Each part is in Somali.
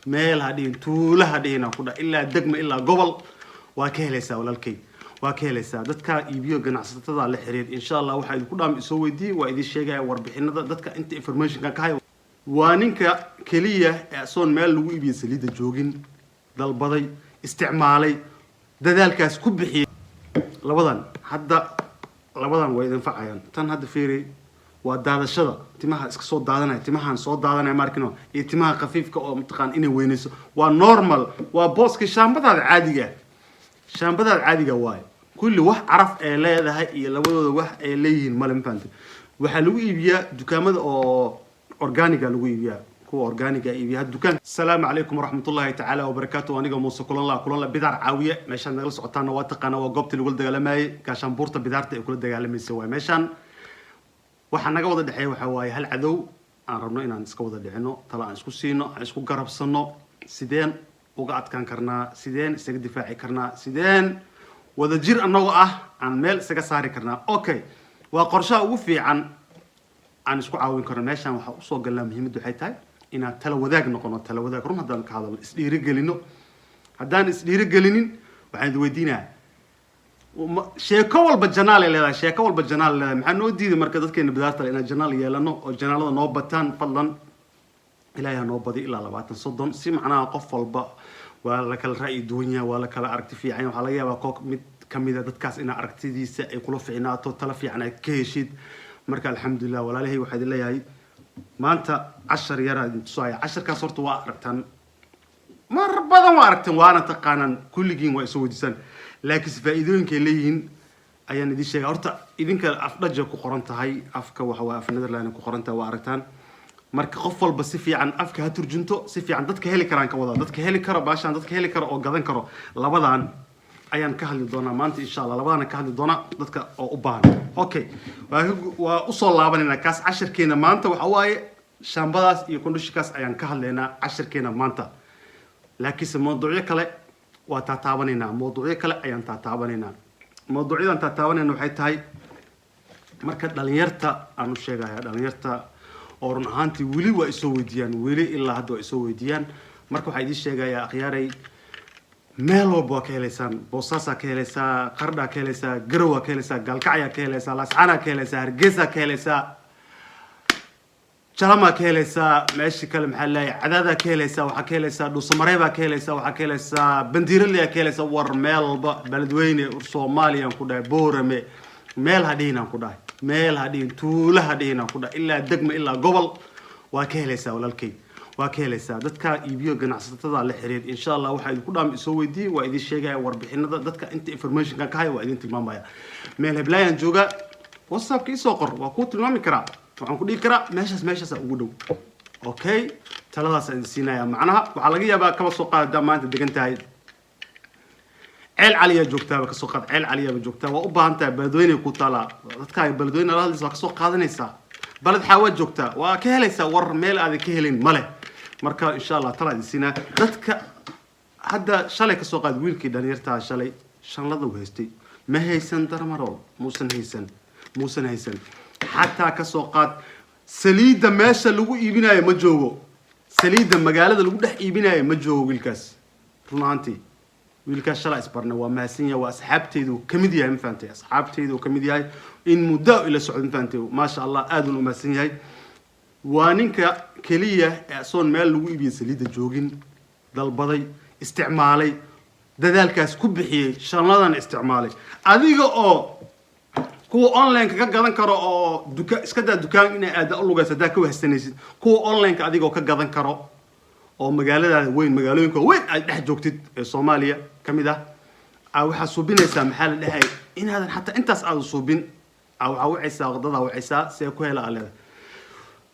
meel hadhiin tuula hadhiina ku dhaa ilaa degma ilaa gobol waa ka helaysaa walaalkay waa ka helaysaa dadka iibiyo ganacsatada la xiriir insha Allah waxa idinku dhaam isoo weydiiyay waa idin sheegaya warbixinada dadka inta information ka hayo waa ninka kaliya ee soon meel lagu iibiyo saliida joogin dalbaday isticmaalay dadaalkaas ku bixiyay labadan way idin facayaan tan hadda fiiri waa daadashada timaha iska soo daadanay timahan soo daadanay markino iyo timaha khafiifka oo mutaqaan inay weynayso waa normal waa booska shaambadaada caadiga waay kulli wax caraf ee leedahay iyo labadooda wax ay leeyihiin malan faanta waxa lagu iibiyaa dukaamada oo organiga lagu iibiyaa kuwa organiga iibiyaa dukaan assalamu alaykum warahmatullahi ta'ala wabarakatuh aniga Muuse kulan bidar caawiye meeshan naga socotaana waa taqaana waa goobtii lagu dagaalamay gaashan buurta bidarta ay kula dagaalamayso waa meeshan waxa naga wada dhaxay waxa waaye hal cadow aan rabno inaan iska wada dhicino tala aan isku siino aan isku garabsano sideen uga adkaan karnaa sideen isaga difaaci karnaa sideen wada jir annagu aan meel isaga saari karnaa okay waa qorshaha ugu fiican aan isku caawin karno meeshan waxa u soo galnaa muhiimadu waxay tahay inaan tala wadaag noqono tala wadaag run haddaan ka hadalno isdhiirigelino haddaan isdhiirigelinin waxaan idin weydiinaa sheeko walba janaal leedahay maxaa noo diiday marka dadkeena bidaarta inaan janaal yeelano oo janaalada noo bataan fadlan ilaahay noo badi ilaa 20 si macnaha qof walba waa la kala ra'yi duwan yahay waa la kala aragti fiican waxa laga yaabaa koox mid kamid ah dadkaas in aragtidiisa ay kula fiicnaato tala fiican ay ka heshid marka alxamdulillah walaalahay waxa idin leeyahay maanta 10 yar aan tusaya 10kaas horta waa aragtaan mar badan waa aragtaan waana taqaanaan kulligiin waa isoo wadisan laakiin faa'iidooyinka leeyihiin ayaan idin sheegay horta idinka afdhaja ku qoran tahay afka waxa waa af Netherlands ku qoran tahay waa aragtaan marka qof walba si fiican afka ha turjunto si fiican dadka heli karaan ka wada dadka heli kara baashan dadka heli kara oo gadan karo labadan ayaan ka hadli doonaa maanta insha Allah labadan ka hadli doonaa dadka oo u baahan okay waa u soo laabanayna kaas 10keena maanta waxa waaye shaambadaas iyo kondishkaas ayaan ka hadlaynaa 10keena maanta laakiin mowduucyo kale waa taataabanayna mowduucyo kale ayaan taataabanayna mowduucyadan taataabanayna waxay tahay marka dhalinyarta aan u sheegayaa dhalinyarta oo run ahaantii weli waa isoo weydiiyaan weli ilaa hadda waa isoo weydiiyaan marka waxaa idin sheegayaa akhyaaray meel walba ka helaysaan Boosaasaa ka helaysaa Qardhaa ka helaysaa Garowa ka helaysaa Gaalkacyaa ka helaysaa Laascaanaa ka helaysaa Hargeysa ka helaysaa Jalama ka helaysaa meeshii kale maxaa leeyahay Cadaada ka helaysaa waxa ka helaysaa Dhuusamareeba ka helaysaa waxa ka helaysaa Bandiirada ka helaysaa war meel walba Beledweyne Soomaaliya ku dhaay Boorame meel hadhiinaan ku dhaay meel hadhiin tuula hadhiinaan ku dhaay ilaa degma ilaa gobol waa ka helaysaa walaalkay waa ka helaysaa dadka iibiyo ganacsatada la xiriir insha Allah waxa idinku dhaam isoo weydiiyay waa idin sheegaya warbixinada dadka inta information ka hayo waa idin tilmaamaya meel heblayan jooga WhatsApp ka soo qor waa ku tilmaami karaa waxaan ku dhigi karaa meeshaas ugu dhow okay taladaas aan siinaya macnaha waxa laga yaabaa kaba soo qaada maanta degan tahay ceel caliya joogtaa ka soo qaad ceel caliya joogtaa waa u baahan tahay Beledweyne ku taala dadka ay Beledweyne la hadlayso ka soo qaadanaysaa balad xawa joogtaa waa ka helaysaa war meel aad ka helin male marka insha Allah talaad siinaa dadka hadda shalay ka soo qaad wiilkii dhalinyarta shalay shanlada u haystay ma haysan darmarol muusan haysan hatta ka soo qaad saliida meesha lagu iibinayo ma joogo saliida magaalada lagu dhex iibinayo ma joogo wiilkaas runaantii wiilkaas shalay isbarna waa maasin waa asxaabteedu kamid yahay ma faantay asxaabteedu kamid yahay in muddo ila socodin faantay ma sha Allah aad u maasin yahay waa ninka kaliya ee soon meel lagu iibiyo saliida joogin dalbaday isticmaalay dadaalkaas ku bixiyay shanladan isticmaalay adiga oo kuwa online ka gadan karo oo iska daa dukaan inay aad u lugayso daa ka wahsanaysid kuwa online ka adiga oo ka gadan karo oo magaalada weyn magaalooyinka weyn ay dhex joogtid ee Soomaaliya kamid waxa suubinaysaa maxaa la dhahay inaadan hatta intaas aad suubin waxa wacaysaa qadada wacaysaa si ku hela aleeda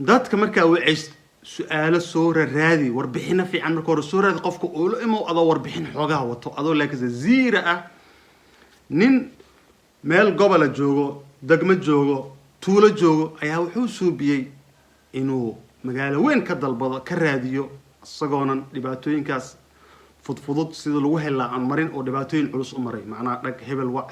dadka markaa wacays su'aalo soo raadi warbixin fiican marka hore soo raadi qofka oo imo adoo warbixin xoogaa wato adoo laakiin ziira nin meel gobol joogo degmo joogo tuulo joogo ayaa wuxuu suubiyay inuu magaalo weyn ka dalbado ka raadiyo isagoonan dhibaatooyinkaas fudfudud sida lagu helaa aan marin oo dhibaatooyin culus u maray macnaa dhag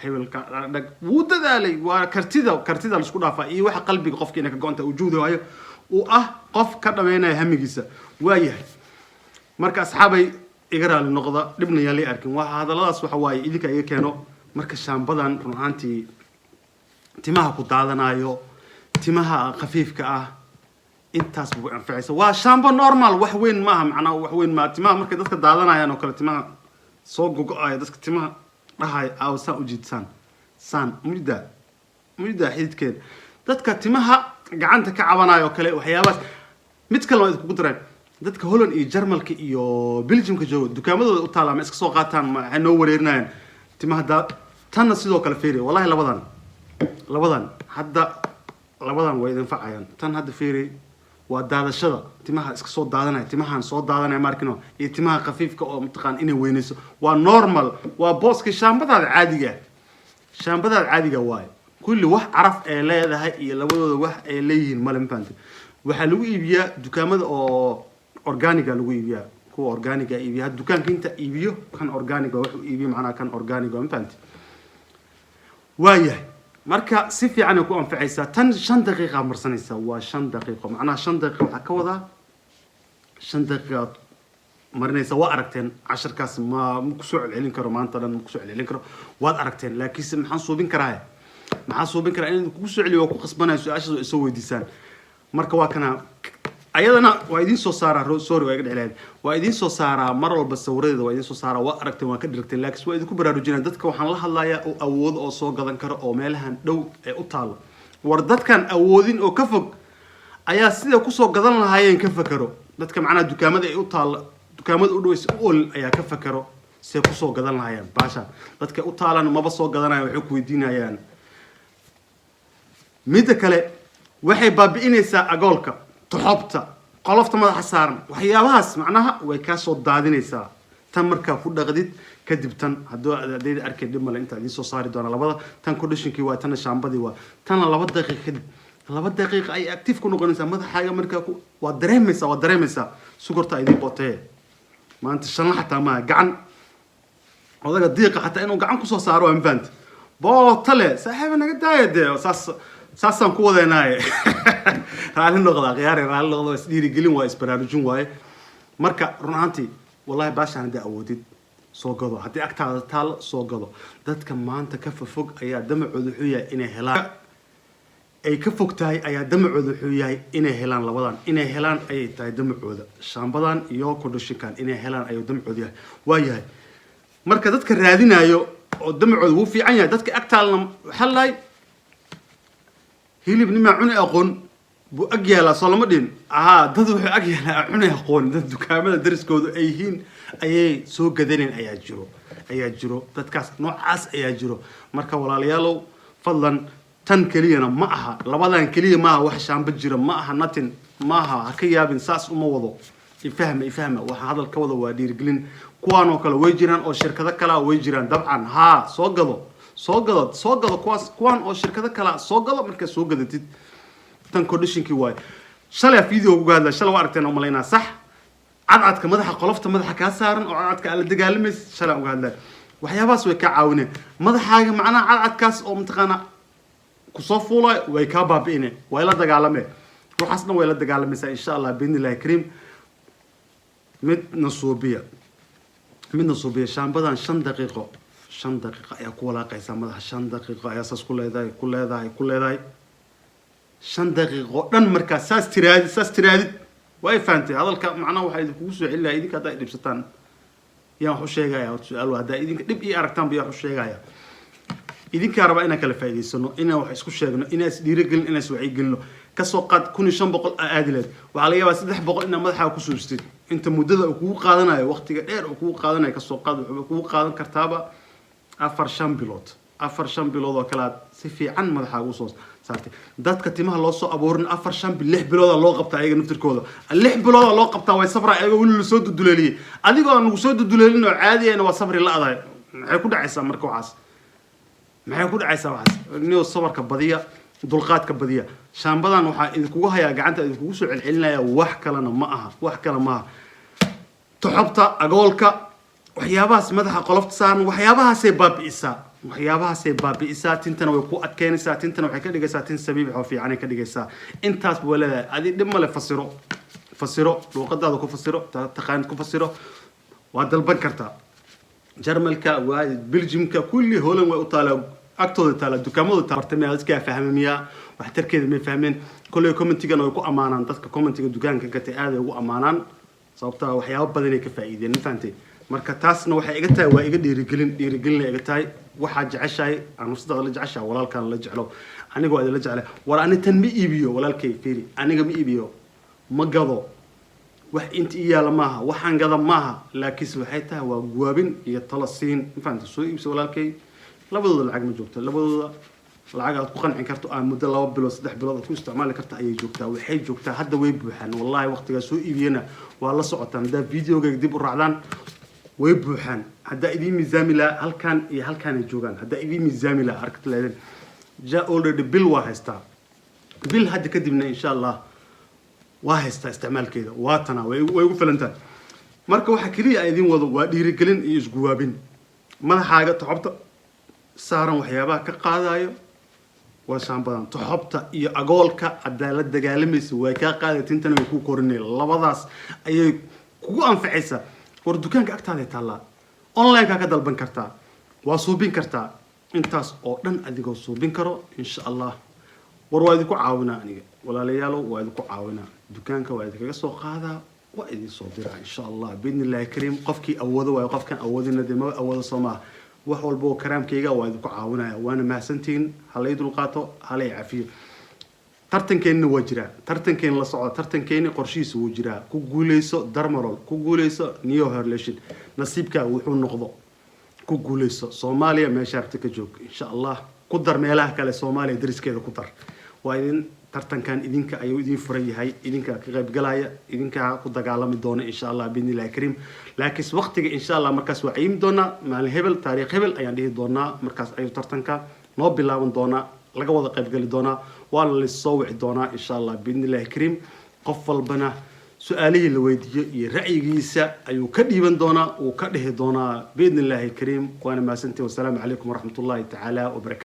hebelka dhag wuu dadaalay waa kartida la isku dhaafaa iyo waxa qalbiga qofkiina ka go'anta uu juudayo oo qof ka dhameynaya hamigiisa waayahay marka asxaabay iga raali noqda dhibna yaan lii arkin waa hadalladaas waxa waaye idinka iga keeno marka shaambadan run ahaantii timaha ku daadanayo timaha khafiifka ah intaas buu anfacaysa waa shaambo normal wax weyn maaha macnaha wax weyn ma timaha markay dadka daadanayaan oo kale timaha soo gogo'aya dadka timaha dhahay awsaan u jiidsan saan mudda xididkeed dadka timaha gacanta ka cabanayo kale waxyaabaas mid kale oo isku dareen dadka Holland iyo Jarmalka iyo Belgiumka jooga dukaamadooda u taala ma iska soo qaataan ma waxay noo wareerinayaan timaha tanna sidoo kale fiiri wallahi labadan hadda labadan way idin facayaan tan hadda fiiri waa daadashada timaha iska soo daadanaya timahan soo daadanaya markino iyo timaha khafiifka oo mutaqaan inay weynayso waa normal waa booska shaambadaada caadiga waay kulli wax caraf ee leedahay iyo labadooda wax ay leeyihiin malan faanta waxa lagu iibiyaa dukaamada oo organic lagu iibiyaa kuwa organic iibiyaa dukaanka inta iibiyo kan organic wax uu iibiyo macnaha kan organic ma faanta waayahay marka si fiican ay ku anfacaysaa tan 5 daqiiqo marsanaysa waa 5 daqiiqo macnaha 5 daqiiqo waxa ka wada 5 daqiiqo marinaysa waa aragteen 10kaas ma ku soo celcelin karo maanta dhan ku soo celcelin karo waad aragteen laakiin maxaan suubin karaa in ku soo celiyo ku qasbanayo su'aasha soo weydiisaan marka waa kana ayadana waa idin soo saaraa sorry waa iga dhexleed waa idin soo saaraa mar walba sawiradeeda waa idin soo saaraa waa aragteen waa ka dhigteen laakiin waa idin ku baraarujinaa dadka waxaan la hadlayaa oo awood oo soo gadan karo oo meelahan dhow ee u taalo war dadkan awoodin oo ka fog ayaa sida ku soo gadan lahaayeen ka fakaro dadka macnaha dukaamada ay u taalo dukaamada u dhaweys ol ayaa ka fakaro si ku soo gadan lahaayeen baasha dadka u taalan maba soo gadanayaan waxay ku weydiinayaan mid kale waxay baabi'inaysaa agoolka toxobta qolofta madaxa saaran waxyaabahaas macnaha way ka soo daadinaysaa tan marka ku dhaqdid kadib tan hadoo adeed arkay dib male inta idin soo saari doona labada tan conditionkii waa tan shaambadii waa tan 2 daqiiqo kadib 2 daqiiqo ay active ku noqonaysaa madaxaaga marka waa dareemaysaa sugarta idin bootay maanta shan xataa ma gacan odaga diiqa xataa inuu gacan ku soo saaro aan faant bootale saaxiib naga daayade saasan ku wadeenaaye raali noqda waa isdhiiri gelin waa isbaraarujin waaye marka run ahaantii wallahi baashaan hadii awoodid soo gado hadii agtaada taal soo gado dadka maanta ka fog ayaa damacooda wuxuu yahay inay helaan ay ka fog tahay ayaa damacooda wuxuu yahay inay helaan labadan inay helaan ayay tahay damacooda shaambadan iyo conditionkan inay helaan ayuu damacooda yahay waayahay marka dadka raadinayo oo damacooda wuu fiican yahay dadka agtaalna waxa laay hilib nima cuni aqoon buu agyaala soloma dhin dad wuxuu agyaala cuni aqoon dad dukaamada dariskooda ay yihiin ayay soo gadaneen ayaa jiro dadkaas noocaas ayaa jiro marka walaalayaalow fadlan tan keliyana ma aha labadan keliya ma aha wax shaamba jira ma aha natin ma aha ha ka yaabin saas uma wado ifahma waxa hadal ka wada waa dhiirgelin kuwaan oo kale way jiraan oo shirkado kale way jiraan dabcan soo gado kuwaan oo shirkado kale soo gado marka soo gadatid tan conditionkii waay shalay video ugu hadla shalay waa aragteen oo maleynaa sax cadcadka madaxa qolofta madaxa ka saaran oo cadcadka ala dagaalamaysa shalay ugu hadla waxyaabaas way ka caawineen madaxaaga macnaha cadcadkaas oo mutaqana ku soo fuulay way ka baabi'ineen way la dagaalameen waxaasna way la dagaalamaysaa insha Allah biidnillahi kariim mid nasuubiya shaambadan 5 daqiiqo ayaa ku walaaqaysaa madaxa 5 daqiiqo ayaa saas ku leedahay 5 daqiiqo dhan markaa saas tiraadid way faantay hadalka macnaha waxa idinku soo celinayaa idinka haday dhibsataan yaa wax u sheegaya su'aal waa haday idinka dhib iyo aragtaan biyo wax u sheegaya idinka raba inaan kala faa'iideysano inaan wax isku sheegno inaan is dhiirigelin inaan is wacyigelino ka soo qaad 1500 aadileed waxa laga yaabaa 300 inaan madaxa ku suustid inta muddada uu kugu qaadanayo waqtiga dheer uu kugu qaadanayo ka soo qaad wuxuu kugu qaadan kartaaba 4 bilood oo kala si fiican madaxa ugu soo saartay dadka timaha loo soo aboorin 4 bilood loo qabtaa ayaga naftirkooda 6 bilood loo qabtaa way sabra ayaga wali soo duduleeliyay adigoo aan ugu soo duduleelin oo caadi ah waa sabri la aday maxay ku dhacaysaa marka waxaas niyo sabarka badiya dulqaadka badiya shaambadan waxa idinku hayaa gacanta idinku soo celcelinaya wax kale ma aha toxobta agoolka waxyaabahaas madaxa qolofta saaran waxyaabahaasay baabi'isaa tintana way ku adkeynaysaa tintana waxay ka dhigaysaa tin sabiib oo fiican ay ka dhigaysaa intaas buu leeyahay adi dhib male fasiro fasiro luqadaada ku fasiro taqaan ku fasiro waa dalban kartaa jarmalka waa belgiumka kulli holan way u taalaa agtooda taala dukaamada taartamay dadka fahmamiya wax tarkeeda ma fahmeen kulli commentiga way ku amaanaan dadka commentiga dukaanka ka taay ugu amaanaan sababta waxyaabo badan ay ka faa'iideen intaantay marka taasna waxay iga tahay waa iga dhiirigelin iga tahay waxa jeceshahay aan sidoo la jeceshahay walaalkan la jeclo aniga waa la jeclay war ani tan ma iibiyo walaalkay fiiri aniga ma iibiyo ma gado wax inta iyaala maaha waxaan gada maaha laakiin waxay tahay waa guwaabin iyo talasiin infaanta soo iibso walaalkay labadooda lacag ma joogto labadooda lacag aad ku qancin karto aan muddo 2 bilood 3 bilood ku isticmaali kartaa ayay joogtaa waxay joogtaa hadda way buuxaan wallahi waqtiga soo iibiyana waa la socotaan hada videoga dib u raacdaan way buuxaan hada idin miisaamila halkan iyo halkan ay joogaan hada idin miisaamila arkad leedan ja already bill waa haystaa bill hadda kadibna insha Allah waa haystaa isticmaalkeeda waa tana way ugu filantaa marka waxa kaliya idin wado waa dhiirigelin iyo isguwaabin madaxaaga toxobta saaran waxyaabaha ka qaadayo waa shaambadan toxobta iyo agoolka cadaalad dagaalamaysa way ka qaadatintan way ku korinay labadaas ayay kugu anfacaysa war dukaanka agtaada taala online ka dalban kartaa waa suubin kartaa intaas oo dhan adigoo suubin karo insha Allah war waa idinku caawinaa aniga walaalayaal waa idinku caawinaa dukaanka waa idinkaga soo qaadaa waa idin soo diraa insha Allah biidnillaahi kariim qofkii awoodo waa qofkan awoodina dema awoodo Soomaa wax walba oo karaamkayga waa idinku caawinaya waana mahadsantiin halay dul qaato halay cafiyo tartankeena waa jira tartankeena la socdo tartankeena qorshihiisa wuu jira ku guuleyso darmarol ku guuleyso niyo horleeshin nasiibka wuxuu noqdo ku guuleyso Soomaaliya meesha rabta ka joog insha Allah ku dar meelaha kale Soomaaliya dariskeeda ku dar waa idin tartankan idinka ayuu idin furan yahay idinka ka qayb galaya idinka ku dagaalami doona insha Allah biidnillaahi kariim laakiin waqtiga insha Allah markaas waa ciim doona maalin hebel taariikh hebel ayaan dhihi doonaa markaas ayuu tartanka noo bilaaban doona laga wada qayb gali doona waa la soo wici doona insha Allah biidnillaahi kariim qof walbana su'aalihi la weydiiyo iyo ra'yigiisa ayuu ka dhiiban doona oo ka dhihi doona biidnillaahi kariim waana maasantii wassalaamu calaykum waraxmatullaahi ta'ala wa barakaatuh